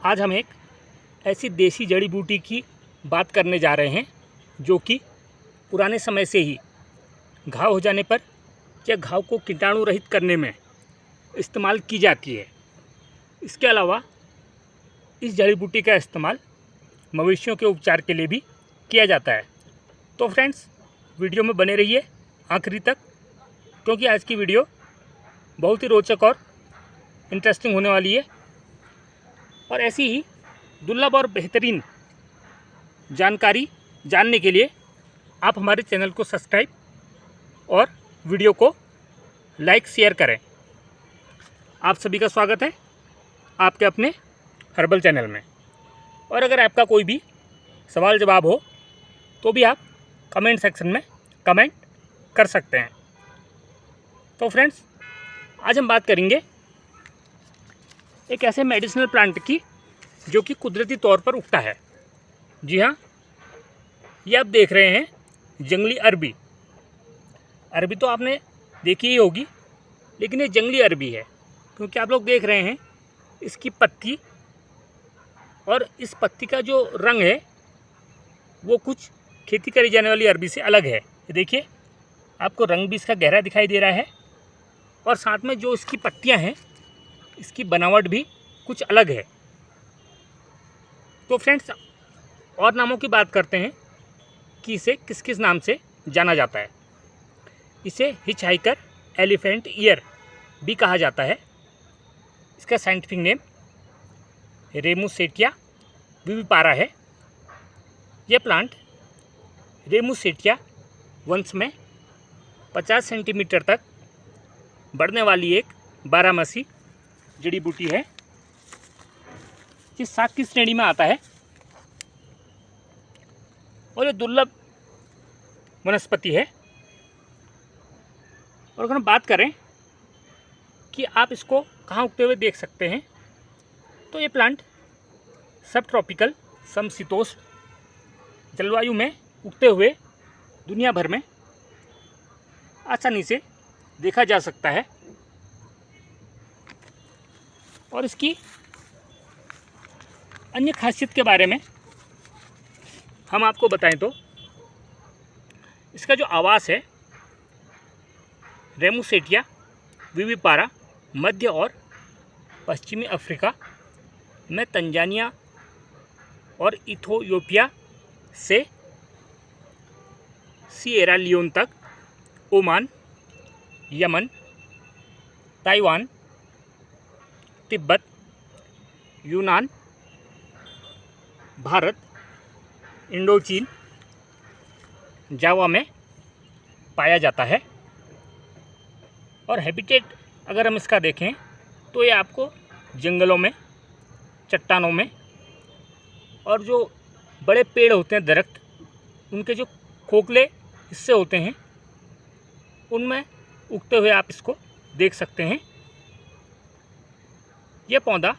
आज हम एक ऐसी देसी जड़ी बूटी की बात करने जा रहे हैं जो कि पुराने समय से ही घाव हो जाने पर या घाव को कीटाणु रहित करने में इस्तेमाल की जाती है। इसके अलावा इस जड़ी बूटी का इस्तेमाल मवेशियों के उपचार के लिए भी किया जाता है। तो फ्रेंड्स, वीडियो में बने रहिए आखिरी तक, क्योंकि आज की वीडियो बहुत ही रोचक और इंटरेस्टिंग होने वाली है। और ऐसी ही दुर्लभ और बेहतरीन जानकारी जानने के लिए आप हमारे चैनल को सब्सक्राइब और वीडियो को लाइक शेयर करें। आप सभी का स्वागत है आपके अपने हर्बल चैनल में। और अगर आपका कोई भी सवाल जवाब हो तो भी आप कमेंट सेक्शन में कमेंट कर सकते हैं। तो फ्रेंड्स, आज हम बात करेंगे एक ऐसे मेडिसिनल प्लांट की जो कि कुदरती तौर पर उगता है। जी हाँ, ये आप देख रहे हैं जंगली अरबी। अरबी तो आपने देखी ही होगी, लेकिन ये जंगली अरबी है क्योंकि आप लोग देख रहे हैं इसकी पत्ती, और इस पत्ती का जो रंग है वो कुछ खेती करी जाने वाली अरबी से अलग है। ये देखिए, आपको रंग भी इसका गहरा दिखाई दे रहा है और साथ में जो इसकी पत्तियां हैं इसकी बनावट भी कुछ अलग है। तो फ्रेंड्स, और नामों की बात करते हैं कि इसे किस किस नाम से जाना जाता है। इसे हिच हाइकर एलिफेंट ईयर भी कहा जाता है। इसका साइंटिफिक नेम रेमुसेटिया विविपारा है। यह प्लांट रेमुसेटिया वंश में 50 सेंटीमीटर तक बढ़ने वाली एक बारहमासी जड़ी बूटी है। ये साग की श्रेणी में आता है और ये दुर्लभ वनस्पति है। और अगर हम बात करें कि आप इसको कहाँ उगते हुए देख सकते हैं, तो ये प्लांट सब ट्रॉपिकल समशीतोष्ण जलवायु में उगते हुए दुनिया भर में आसानी से देखा जा सकता है। और इसकी अन्य खासियत के बारे में हम आपको बताएं तो इसका जो आवास है रेमुसेटिया विविपारा मध्य और पश्चिमी अफ्रीका में तंजानिया और इथियोपिया से सिएरा लियोन तक, ओमान, यमन, ताइवान, तिब्बत, यूनान, भारत, इंडोचीन, जावा में पाया जाता है। और हैबिटेट अगर हम इसका देखें तो ये आपको जंगलों में, चट्टानों में, और जो बड़े पेड़ होते हैं, दरख्त, उनके जो खोखले हिस्से होते हैं उनमें उगते हुए आप इसको देख सकते हैं। यह पौधा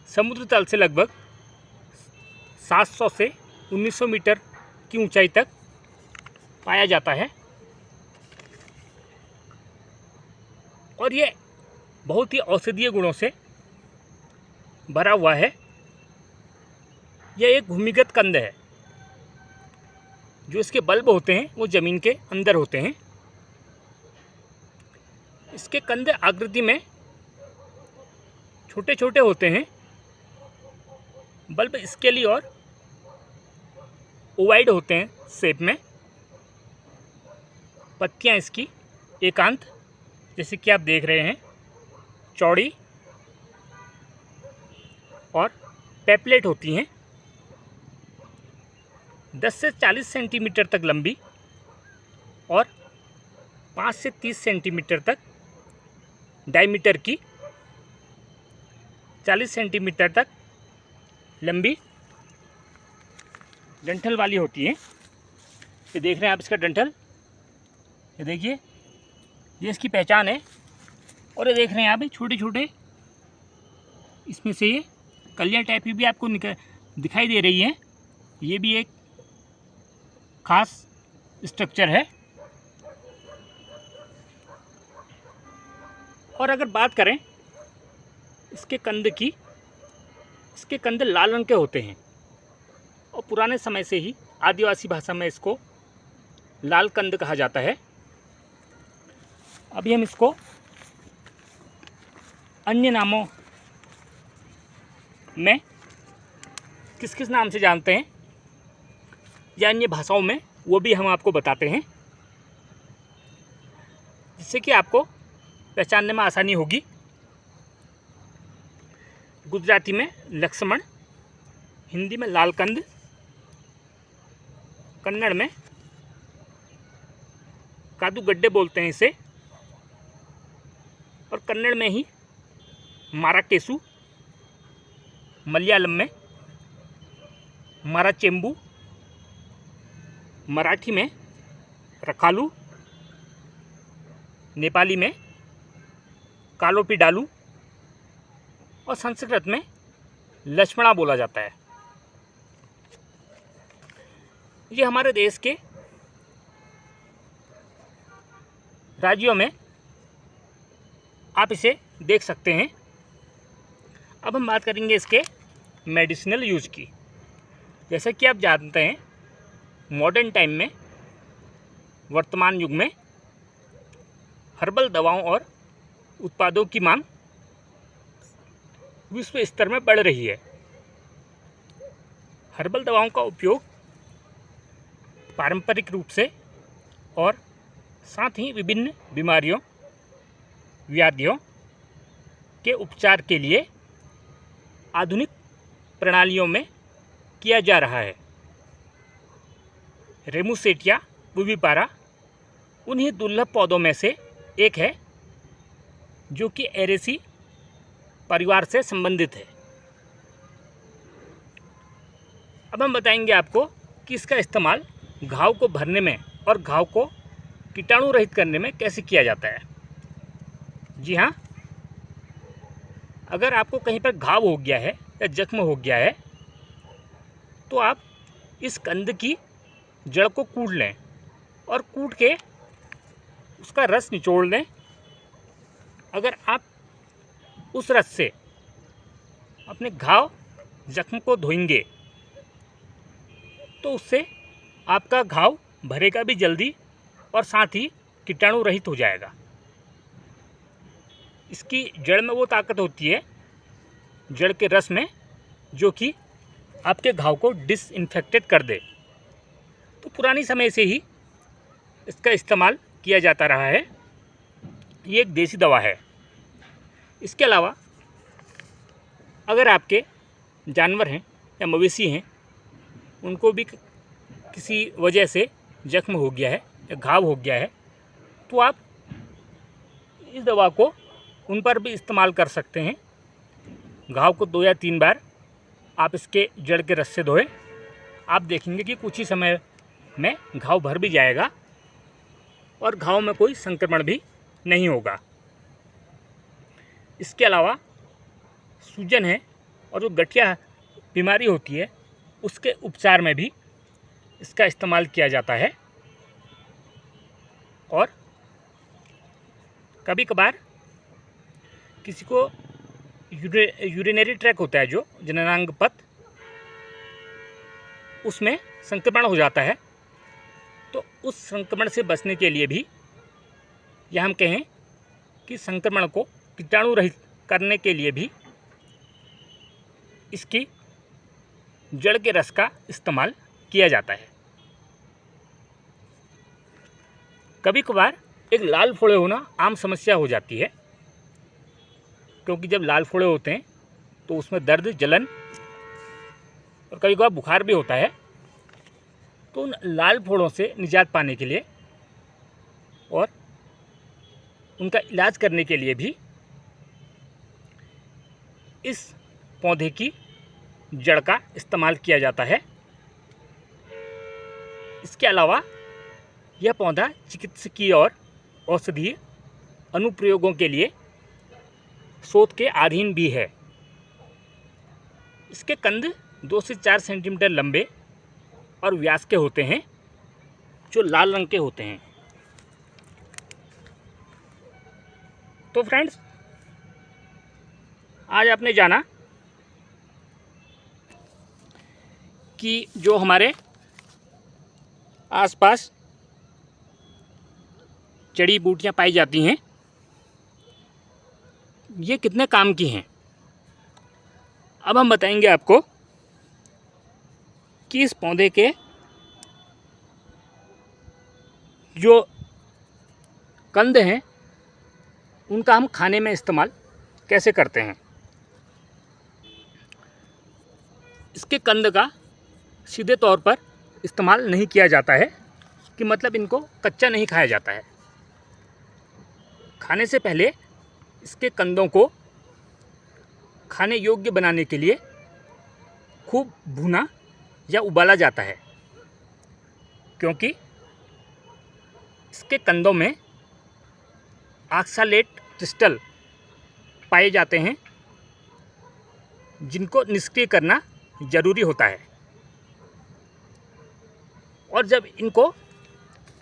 समुद्र तल से लगभग 700 से 1900 मीटर की ऊंचाई तक पाया जाता है। और ये बहुत ही औषधीय गुणों से भरा हुआ है। यह एक भूमिगत कंद है। जो इसके बल्ब होते हैं वो ज़मीन के अंदर होते हैं। इसके कंद आकृति में छोटे छोटे होते हैं। बल्ब स्केली और ओवाइड होते हैं शेप में। पत्तियां इसकी एकांत, जैसे कि आप देख रहे हैं, चौड़ी और पेपलेट होती हैं। 10 से 40 सेंटीमीटर तक लंबी और 5 से 30 सेंटीमीटर तक डायमीटर की, 40 सेंटीमीटर तक लंबी डंठल वाली होती है। ये देख रहे हैं आप इसका डंठल, ये देखिए, ये इसकी पहचान है। और ये देख रहे हैं आप छोटे छोटे इसमें से ये कलियाँ टाइप की भी आपको दिखाई दे रही हैं। ये भी एक खास स्ट्रक्चर है। और अगर बात करें इसके कंद की, इसके कंद लाल रंग के होते हैं और पुराने समय से ही आदिवासी भाषा में इसको लाल कंद कहा जाता है। अभी हम इसको अन्य नामों में किस किस नाम से जानते हैं या अन्य भाषाओं में, वो भी हम आपको बताते हैं, जिससे कि आपको पहचानने में आसानी होगी। गुजराती में लक्ष्मण, हिंदी में लालकंद, कन्नड़ में कादुगड्डे बोलते हैं इसे, और कन्नड़ में ही माराकेसु, मलयालम में माराचेंबू, मराठी में रखालू, नेपाली में कालोपीडालू और संस्कृत में लक्ष्मणा बोला जाता है। ये हमारे देश के राज्यों में आप इसे देख सकते हैं। अब हम बात करेंगे इसके मेडिसिनल यूज की। जैसा कि आप जानते हैं, मॉडर्न टाइम में, वर्तमान युग में हर्बल दवाओं और उत्पादों की मांग विश्व स्तर में बढ़ रही है। हर्बल दवाओं का उपयोग पारंपरिक रूप से और साथ ही विभिन्न बीमारियों, व्याधियों के उपचार के लिए आधुनिक प्रणालियों में किया जा रहा है। रेमुसेटिया बुविपारा उन्हीं दुर्लभ पौधों में से एक है जो कि एरेसी परिवार से संबंधित है। अब हम बताएंगे आपको कि इसका इस्तेमाल घाव को भरने में और घाव को कीटाणु रहित करने में कैसे किया जाता है। जी हाँ, अगर आपको कहीं पर घाव हो गया है या जख्म हो गया है तो आप इस कंद की जड़ को कूट लें और कूट के उसका रस निचोड़ लें। अगर आप उस रस से अपने घाव जख्म को धोएंगे तो उससे आपका घाव भरेगा भी जल्दी और साथ ही कीटाणु रहित हो जाएगा। इसकी जड़ में वो ताकत होती है, जड़ के रस में, जो कि आपके घाव को डिसइंफेक्टेड कर दे। तो पुरानी समय से ही इसका इस्तेमाल किया जाता रहा है। ये एक देसी दवा है। इसके अलावा अगर आपके जानवर हैं या मवेशी हैं, उनको भी किसी वजह से जख्म हो गया है या घाव हो गया है, तो आप इस दवा को उन पर भी इस्तेमाल कर सकते हैं। घाव को 2 या 3 बार आप इसके जड़ के रस से धोएं। आप देखेंगे कि कुछ ही समय में घाव भर भी जाएगा और घाव में कोई संक्रमण भी नहीं होगा। इसके अलावा सूजन है और जो गठिया बीमारी होती है उसके उपचार में भी इसका इस्तेमाल किया जाता है। और कभी कभार किसी को यूरिनरी ट्रैक होता है, जो जननांग पथ, उसमें संक्रमण हो जाता है, तो उस संक्रमण से बचने के लिए भी, या हम कहें कि संक्रमण को कीटाणु रहित करने के लिए भी, इसकी जड़ के रस का इस्तेमाल किया जाता है। कभी कभार एक लाल फोड़े होना आम समस्या हो जाती है, क्योंकि जब लाल फोड़े होते हैं तो उसमें दर्द, जलन और कभी कभार बुखार भी होता है। तो उन लाल फोड़ों से निजात पाने के लिए और उनका इलाज करने के लिए भी इस पौधे की जड़ का इस्तेमाल किया जाता है। इसके अलावा यह पौधा चिकित्सकीय और औषधीय अनुप्रयोगों के लिए शोध के अधीन भी है। इसके कंद 2 से 4 सेंटीमीटर लंबे और व्यास के होते हैं, जो लाल रंग के होते हैं। तो फ्रेंड्स, आज आपने जाना कि जो हमारे आसपास जड़ी बूटियाँ पाई जाती हैं ये कितने काम की हैं। अब हम बताएंगे आपको कि इस पौधे के जो कंद हैं उनका हम खाने में इस्तेमाल कैसे करते हैं। इसके कंद का सीधे तौर पर इस्तेमाल नहीं किया जाता है कि मतलब इनको कच्चा नहीं खाया जाता है। खाने से पहले इसके कंदों को खाने योग्य बनाने के लिए खूब भुना या उबाला जाता है, क्योंकि इसके कंदों में ऑक्सलेट क्रिस्टल पाए जाते हैं जिनको निष्क्रिय करना ज़रूरी होता है। और जब इनको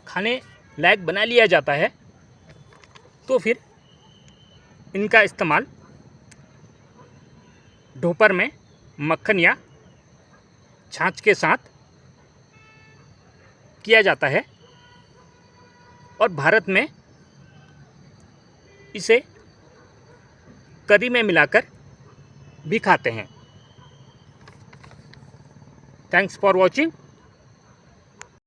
खाने लायक बना लिया जाता है तो फिर इनका इस्तेमाल दोपहर में मक्खन या छाछ के साथ किया जाता है और भारत में इसे करी में मिलाकर भी खाते हैं। Thanks for watching.